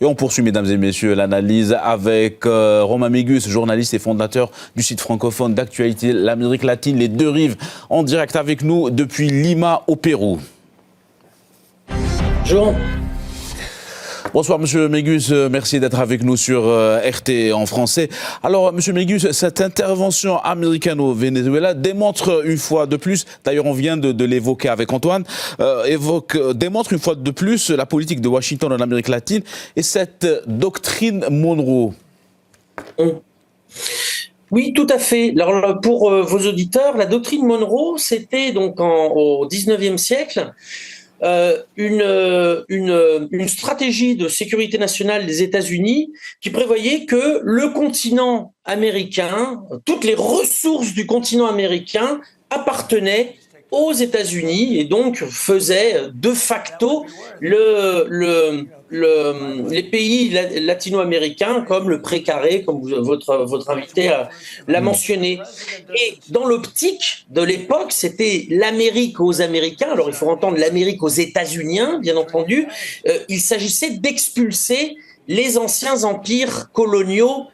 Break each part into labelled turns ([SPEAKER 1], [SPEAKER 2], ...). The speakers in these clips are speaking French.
[SPEAKER 1] Et on poursuit, mesdames et messieurs, l'analyse avec Romain Mégus, journaliste et fondateur du site francophone d'actualité l'Amérique latine, les deux rives, en direct avec nous depuis Lima au Pérou.
[SPEAKER 2] Bonjour.
[SPEAKER 1] Bonsoir Monsieur Mégus, merci d'être avec nous sur RT en français. Alors Monsieur Mégus, cette intervention américaine au Venezuela démontre une fois de plus, d'ailleurs on vient de l'évoquer avec Antoine, démontre une fois de plus la politique de Washington en Amérique latine et cette doctrine Monroe.
[SPEAKER 2] Oui, tout à fait. Alors, pour vos auditeurs, la doctrine Monroe, c'était donc au 19e siècle une stratégie de sécurité nationale des États-Unis qui prévoyait que le continent américain, toutes les ressources du continent américain appartenaient aux États-Unis et donc faisait de facto les pays latino-américains comme le précaré, comme votre invité l'a mentionné. Et dans l'optique de l'époque, c'était l'Amérique aux Américains. Alors il faut entendre l'Amérique aux États-Uniens, bien entendu. Il s'agissait d'expulser les anciens empires coloniaux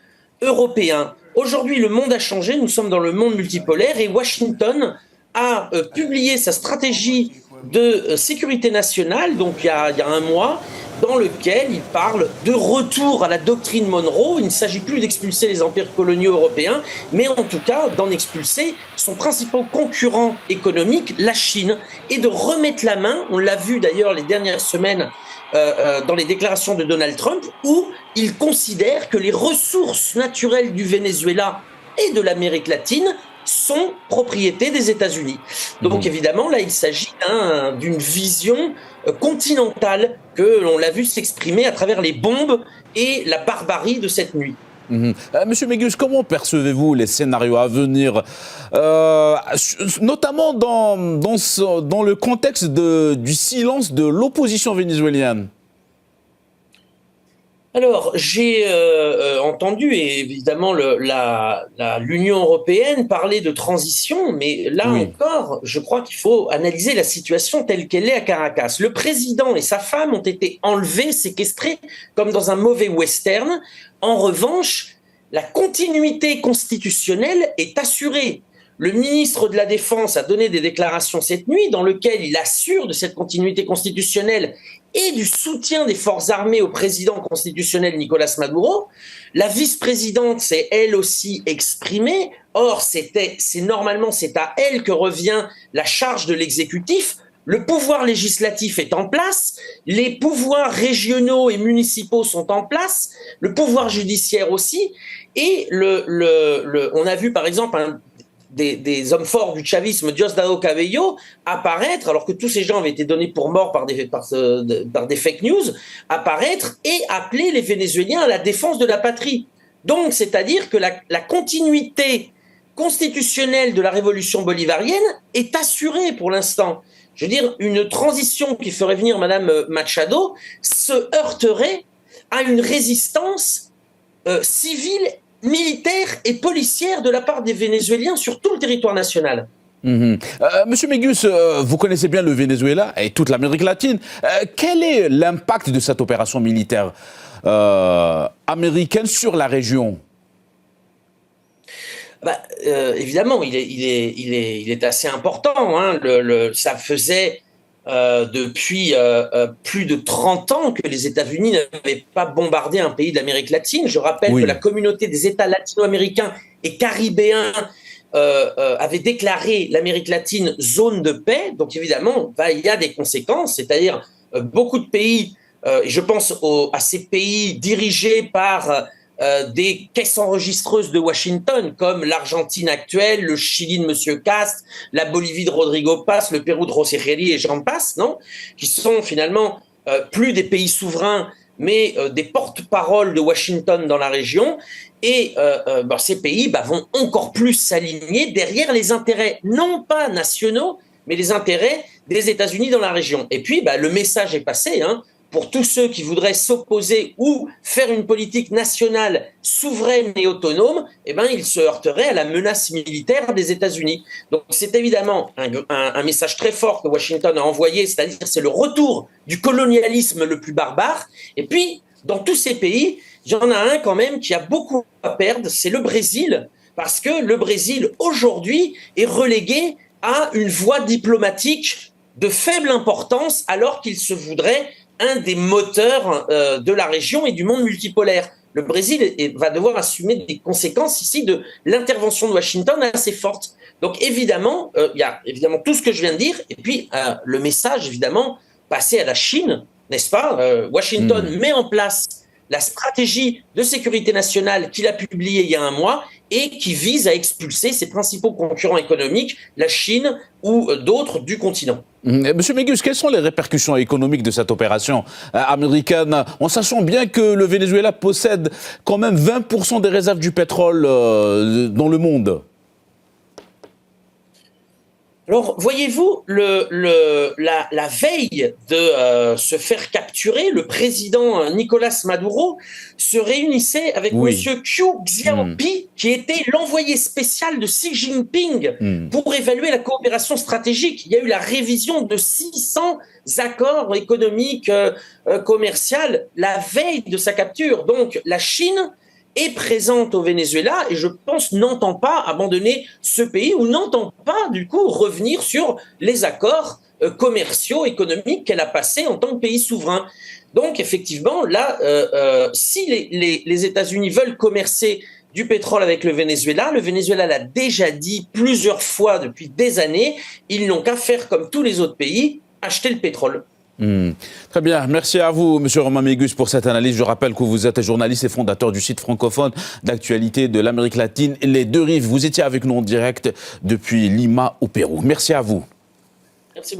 [SPEAKER 2] européens. Aujourd'hui, le monde a changé. Nous sommes dans le monde multipolaire et Washington a publié sa stratégie de sécurité nationale, donc il y a un mois, dans lequel il parle de retour à la doctrine Monroe. Il ne s'agit plus d'expulser les empires coloniaux européens, mais en tout cas d'en expulser son principal concurrent économique, la Chine, et de remettre la main, on l'a vu d'ailleurs les dernières semaines dans les déclarations de Donald Trump, où il considère que les ressources naturelles du Venezuela et de l'Amérique latine sont propriété des États-Unis. Donc évidemment, là, il s'agit d'une vision continentale que l'on l'a vu s'exprimer à travers les bombes et la barbarie de cette nuit.
[SPEAKER 1] Monsieur Mégus, comment percevez-vous les scénarios à venir, notamment dans le contexte du silence de l'opposition vénézuélienne ?
[SPEAKER 2] Alors, j'ai entendu, et évidemment, l'Union européenne parler de transition, mais là encore, je crois qu'il faut analyser la situation telle qu'elle est à Caracas. Le président et sa femme ont été enlevés, séquestrés, comme dans un mauvais western. En revanche, la continuité constitutionnelle est assurée. Le ministre de la Défense a donné des déclarations cette nuit dans lesquelles il assure de cette continuité constitutionnelle et du soutien des forces armées au président constitutionnel Nicolás Maduro. La vice-présidente s'est elle aussi exprimée. Or, normalement, c'est à elle que revient la charge de l'exécutif. Le pouvoir législatif est en place, les pouvoirs régionaux et municipaux sont en place, le pouvoir judiciaire aussi. Et on a vu par exemple des hommes forts du chavisme, Diosdado Cabello, apparaître, alors que tous ces gens avaient été donnés pour morts par des fake news, apparaître et appeler les Vénézuéliens à la défense de la patrie. Donc, c'est-à-dire que la continuité constitutionnelle de la révolution bolivarienne est assurée pour l'instant. Je veux dire, une transition qui ferait venir Madame Machado se heurterait à une résistance civile, militaire et policière de la part des Vénézuéliens sur tout le territoire national.
[SPEAKER 1] Monsieur Mégus, vous connaissez bien le Venezuela et toute l'Amérique latine. Quel est l'impact de cette opération militaire américaine sur la région ?
[SPEAKER 2] Évidemment, il est assez important. Ça faisait depuis plus de 30 ans que les États-Unis n'avaient pas bombardé un pays de l'Amérique latine. Je rappelle que la communauté des États latino-américains et caribéens avait déclaré l'Amérique latine zone de paix. Donc évidemment, il y a des conséquences, c'est-à-dire beaucoup de pays, et je pense à ces pays dirigés par des caisses enregistreuses de Washington, comme l'Argentine actuelle, le Chili de M. Cast, la Bolivie de Rodrigo Paz, le Pérou de José Geri et j'en passe, qui sont finalement plus des pays souverains, mais des porte-paroles de Washington dans la région. Et ces pays vont encore plus s'aligner derrière les intérêts, non pas nationaux, mais les intérêts des États-Unis dans la région. Et puis, le message est passé, pour tous ceux qui voudraient s'opposer ou faire une politique nationale souveraine et autonome, ils se heurteraient à la menace militaire des États-Unis. Donc c'est évidemment un message très fort que Washington a envoyé, c'est-à-dire c'est le retour du colonialisme le plus barbare. Et puis, dans tous ces pays, il y en a un quand même qui a beaucoup à perdre, c'est le Brésil, parce que le Brésil, aujourd'hui, est relégué à une voie diplomatique de faible importance, alors qu'il se voudrait un des moteurs de la région et du monde multipolaire. Le Brésil va devoir assumer des conséquences ici de l'intervention de Washington assez forte. Donc évidemment, il y a évidemment tout ce que je viens de dire, et puis le message évidemment passé à la Chine, n'est-ce pas? Washington met en place la stratégie de sécurité nationale qu'il a publiée il y a un mois et qui vise à expulser ses principaux concurrents économiques, la Chine ou d'autres du continent.
[SPEAKER 1] Monsieur Mégus, quelles sont les répercussions économiques de cette opération américaine, en sachant bien que le Venezuela possède quand même 20% des réserves du pétrole dans le monde?
[SPEAKER 2] Alors, voyez-vous, la veille de se faire capturer, le président Nicolás Maduro se réunissait avec Monsieur Qiu Xiaobi, qui était l'envoyé spécial de Xi Jinping pour évaluer la coopération stratégique. Il y a eu la révision de 600 accords économiques, commerciaux, la veille de sa capture. Donc, la Chine est présente au Venezuela et je pense n'entend pas abandonner ce pays ou n'entend pas du coup revenir sur les accords commerciaux, économiques qu'elle a passés en tant que pays souverain. Donc effectivement, là, si les États-Unis veulent commercer du pétrole avec le Venezuela l'a déjà dit plusieurs fois depuis des années, ils n'ont qu'à faire comme tous les autres pays, acheter le pétrole.
[SPEAKER 1] Très bien, merci à vous, Monsieur Romain Mégus, pour cette analyse. Je rappelle que vous êtes journaliste et fondateur du site francophone d'actualité de l'Amérique latine, Les Deux Rives. Vous étiez avec nous en direct depuis Lima, au Pérou. Merci à vous.
[SPEAKER 2] Merci beaucoup.